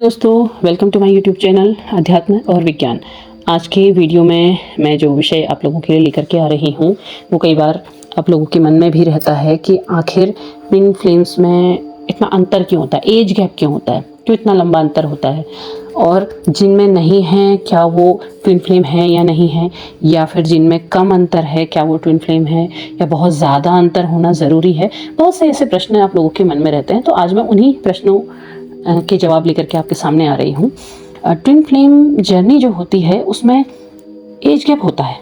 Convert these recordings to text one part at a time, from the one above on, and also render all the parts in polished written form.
दोस्तों, welcome to my YouTube channel अध्यात्म और विज्ञान। आज के वीडियो में मैं जो विषय आप लोगों के लिए लेकर के आ रही हूँ वो कई बार आप लोगों के मन में भी रहता है कि आखिर ट्विन फ्लेम्स में इतना अंतर क्यों होता है, एज गैप क्यों होता है, क्यों इतना लंबा अंतर होता है, और जिनमें नहीं है क्या वो ट्विन फ्लेम है या नहीं है, या फिर जिनमें कम अंतर है क्या वो ट्विन फ्लेम है, या बहुत ज़्यादा अंतर होना ज़रूरी है। बहुत से ऐसे प्रश्न आप लोगों के मन में रहते हैं, तो आज मैं उन्हीं प्रश्नों के जवाब लेकर के आपके सामने आ रही हूँ। ट्विन फ्लेम जर्नी जो होती है उसमें एज गैप होता है,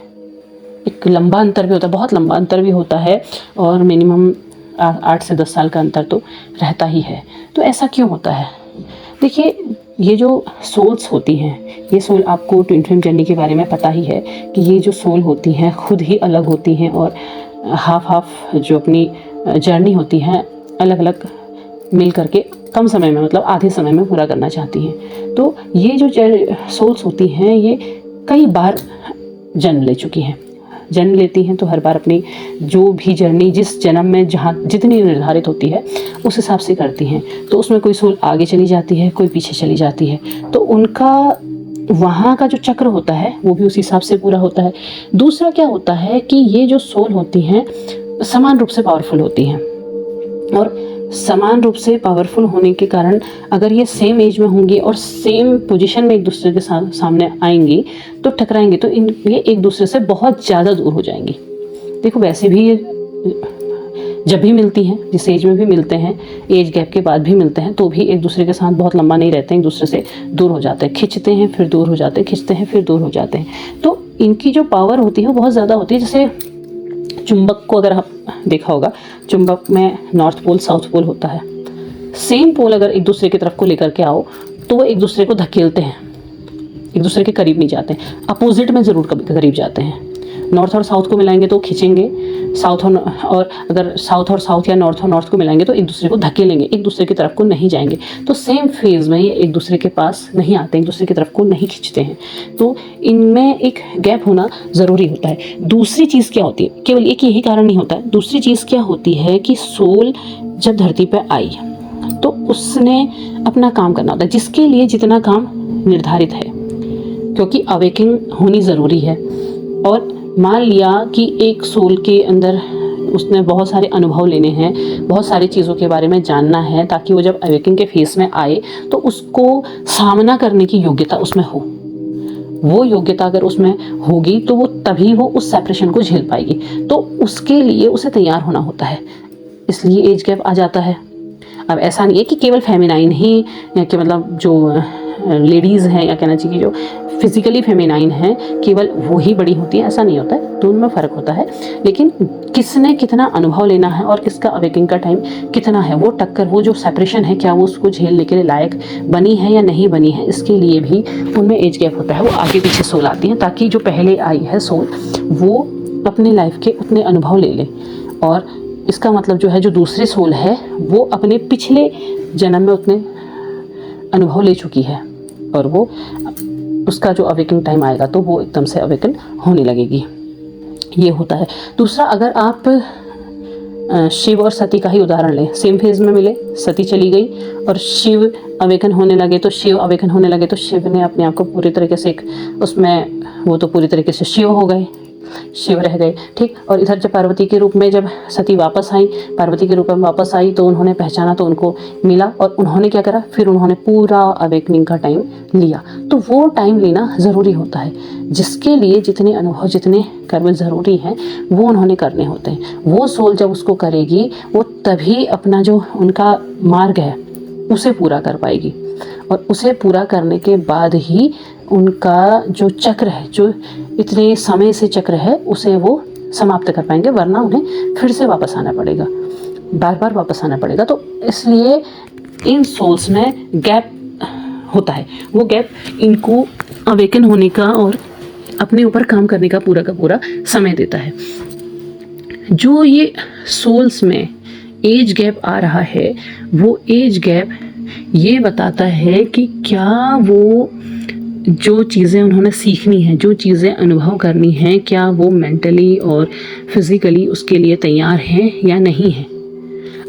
एक लंबा अंतर भी होता है, बहुत लंबा अंतर भी होता है, और मिनिमम 8 से 10 साल का अंतर तो रहता ही है। तो ऐसा क्यों होता है? देखिए, ये जो सोल्स होती हैं, ये सोल, आपको ट्विन फ्लेम जर्नी के बारे में पता ही है कि ये जो सोल होती हैं खुद ही अलग होती हैं, और हाफ जो अपनी जर्नी होती हैं अलग अलग मिल करके कम समय में, मतलब आधे समय में पूरा करना चाहती हैं। तो ये जो सोल्स होती हैं ये कई बार जन्म ले चुकी हैं, जन्म लेती हैं, तो हर बार अपनी जो भी जर्नी जिस जन्म में जहाँ जितनी निर्धारित होती है उस हिसाब से करती हैं। तो उसमें कोई सोल आगे चली जाती है, कोई पीछे चली जाती है, तो उनका वहाँ का जो चक्र होता है वो भी उस हिसाब से पूरा होता है। दूसरा क्या होता है कि ये जो सोल होती हैं समान रूप से पावरफुल होती हैं, और समान रूप से पावरफुल होने के कारण अगर ये सेम एज में होंगी और सेम पोजीशन में एक दूसरे के सामने आएंगी तो टकराएंगे, तो ये एक दूसरे से बहुत ज़्यादा दूर हो जाएंगी। देखो, वैसे भी ये जब भी मिलती हैं, जिस एज में भी मिलते हैं, एज गैप के बाद भी मिलते हैं, तो भी एक दूसरे के साथ बहुत लंबा नहीं रहते हैं, एक दूसरे से दूर हो जाते हैं, खिंचते हैं फिर दूर हो जाते हैं, खिंचते हैं फिर दूर हो जाते हैं। तो इनकी जो पावर होती है वो बहुत ज़्यादा होती है। जैसे चुंबक को अगर आप देखा होगा, चुंबक में नॉर्थ पोल साउथ पोल होता है। सेम पोल अगर एक दूसरे की तरफ को लेकर के आओ तो वो एक दूसरे को धकेलते हैं, एक दूसरे के करीब नहीं जाते हैं, अपोजिट में ज़रूर कभी करीब जाते हैं। नॉर्थ और साउथ को मिलाएंगे तो खींचेंगे, साउथ और अगर साउथ और साउथ या नॉर्थ और नॉर्थ को मिलाएंगे तो एक दूसरे को धकेलेंगे, एक दूसरे की तरफ को नहीं जाएंगे। तो सेम फेज़ में ये एक दूसरे के पास नहीं आते, एक दूसरे की तरफ को नहीं खींचते हैं। तो इनमें एक गैप होना ज़रूरी होता है। दूसरी चीज़ क्या होती है, केवल एक यही कारण नहीं होता है, दूसरी चीज़ क्या होती है कि सोल जब धरती पर आई तो उसने अपना काम करना होता है, जिसके लिए जितना काम निर्धारित है, क्योंकि अवेकिंग होनी ज़रूरी है। और मान लिया कि एक सोल के अंदर उसने बहुत सारे अनुभव लेने हैं, बहुत सारी चीज़ों के बारे में जानना है, ताकि वो जब अवेकिंग के फेस में आए तो उसको सामना करने की योग्यता उसमें हो। वो योग्यता अगर उसमें होगी तो वो तभी वो उस सेपरेशन को झेल पाएगी। तो उसके लिए उसे तैयार होना होता है, इसलिए एज गैप आ जाता है। अब ऐसा नहीं है कि केवल फेमिनाइन ही, कि मतलब जो लेडीज़ हैं, या कहना चाहिए जो फिजिकली फेमिनाइन हैं केवल वो ही बड़ी होती है, ऐसा नहीं होता है, दोनों में फ़र्क होता है। लेकिन किसने कितना अनुभव लेना है और किसका अवेकिंग का टाइम कितना है, वो टक्कर, वो जो सेपरेशन है, क्या वो उसको झेलने के लिए लायक बनी है या नहीं बनी है, इसके लिए भी उनमें एज गैप होता है। वो आगे पीछे सोल आती हैं ताकि जो पहले आई है सोल वो अपने लाइफ के उतने अनुभव ले ले, और इसका मतलब जो है जो दूसरे सोल है वो अपने पिछले जन्म में उतने अनुभव ले चुकी है, और वो उसका जो अवेकिंग टाइम आएगा तो वो एकदम से अवेकन होने लगेगी। ये होता है। दूसरा, अगर आप शिव और सती का ही उदाहरण लें, सेम फेज में मिले, सती चली गई और शिव अवेकन होने लगे, तो शिव ने अपने आप को पूरी तरीके से उसमें, वो तो पूरी तरीके से शिव हो गए, शिव रह गए, ठीक। और इधर जब पार्वती के रूप में, जब सती वापस आई, पार्वती के रूप में वापस आई, तो उन्होंने पहचाना, तो उनको मिला, और उन्होंने क्या करा, फिर उन्होंने पूरा अवेकनिंग का टाइम लिया। तो वो टाइम लेना ज़रूरी होता है, जिसके लिए जितने अनुभव, जितने कर्म ज़रूरी हैं वो उन्होंने करने होते हैं। वो सोल जब उसको करेगी वो तभी अपना जो उनका मार्ग है उसे पूरा कर पाएगी, और उसे पूरा करने के बाद ही उनका जो चक्र है, जो इतने समय से चक्र है, उसे वो समाप्त कर पाएंगे, वरना उन्हें फिर से वापस आना पड़ेगा, बार बार वापस आना पड़ेगा। तो इसलिए इन सोल्स में गैप होता है। वो गैप इनको अवेकन होने का और अपने ऊपर काम करने का पूरा समय देता है। जो ये सोल्स में एज गैप आ रहा है, वो एज गैप ये बताता है कि क्या वो जो चीज़ें उन्होंने सीखनी है, जो चीज़ें अनुभव करनी हैं, क्या वो मेंटली और फिज़िकली उसके लिए तैयार हैं या नहीं हैं।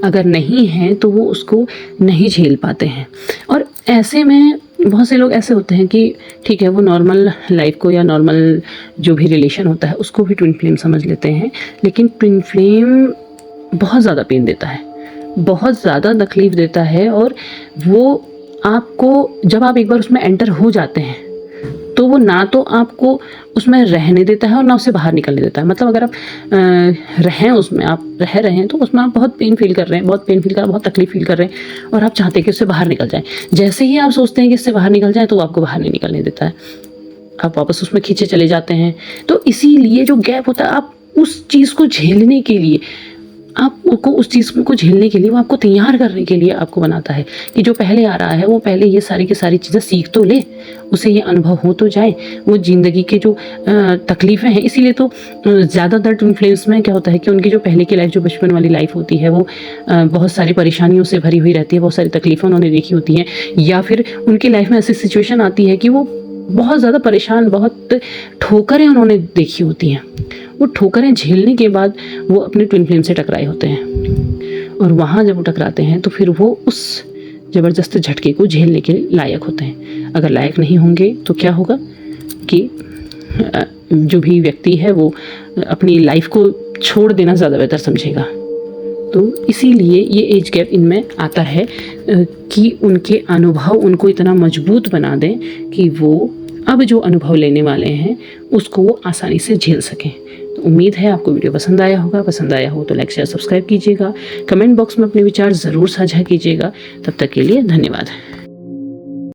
अगर नहीं है तो वो उसको नहीं झेल पाते हैं। और ऐसे में बहुत से लोग ऐसे होते हैं कि ठीक है, वो नॉर्मल लाइफ को या नॉर्मल जो भी रिलेशन होता है उसको भी ट्विन फ्लेम समझ लेते हैं, लेकिन ट्विन फ्लेम बहुत ज़्यादा पेन देता है, बहुत ज़्यादा तकलीफ़ देता है। और वो आपको जब आप एक बार उसमें एंटर हो जाते हैं तो वो ना तो आपको उसमें रहने देता है और ना उससे बाहर निकलने देता है। मतलब अगर आप रहें उसमें, आप रह रहे हैं तो उसमें आप बहुत पेन फील कर रहे हैं, बहुत पेन फील कर रहे हैं, बहुत तकलीफ फील कर रहे हैं और आप चाहते हैं कि उससे बाहर निकल जाएं। जैसे ही आप सोचते हैं कि इससे बाहर निकल जाए तो वो आपको बाहर नहीं निकलने देता है, आप वापस उसमें खींचे चले जाते हैं। तो इसीलिए जो गैप होता है, आप उस चीज़ को झेलने के लिए, आपको उस चीज़ को झेलने के लिए, वो आपको तैयार करने के लिए आपको बनाता है कि जो पहले आ रहा है वो पहले ये सारी की सारी चीज़ें सीख तो ले, उसे ये अनुभव हो तो जाए, वो ज़िंदगी के जो तकलीफ़ें हैं। इसीलिए तो ज़्यादातर ट्विन फ्लेम्स में क्या होता है कि उनकी जो पहले की लाइफ, जो बचपन वाली लाइफ होती है, वो बहुत सारी परेशानियों से भरी हुई रहती है, बहुत सारी तकलीफ़ें उन्होंने देखी होती हैं, या फिर उनकी लाइफ में ऐसी सिचुएशन आती है कि वो बहुत ज़्यादा परेशान, बहुत ठोकरें उन्होंने देखी होती हैं। वो ठोकरें झेलने के बाद वो अपने ट्विन फ्लेम से टकराए होते हैं, और वहाँ जब वो टकराते हैं तो फिर वो उस ज़बरदस्त झटके को झेलने के लायक होते हैं। अगर लायक नहीं होंगे तो क्या होगा कि जो भी व्यक्ति है वो अपनी लाइफ को छोड़ देना ज़्यादा बेहतर समझेगा। तो इसीलिए ये एज गैप इनमें आता है कि उनके अनुभव उनको इतना मजबूत बना दें कि वो अब जो अनुभव लेने वाले हैं उसको वो आसानी से झेल सकें। तो उम्मीद है आपको वीडियो पसंद आया होगा। पसंद आया हो तो लाइक शेयर सब्सक्राइब कीजिएगा, कमेंट बॉक्स में अपने विचार ज़रूर साझा कीजिएगा। तब तक के लिए धन्यवाद।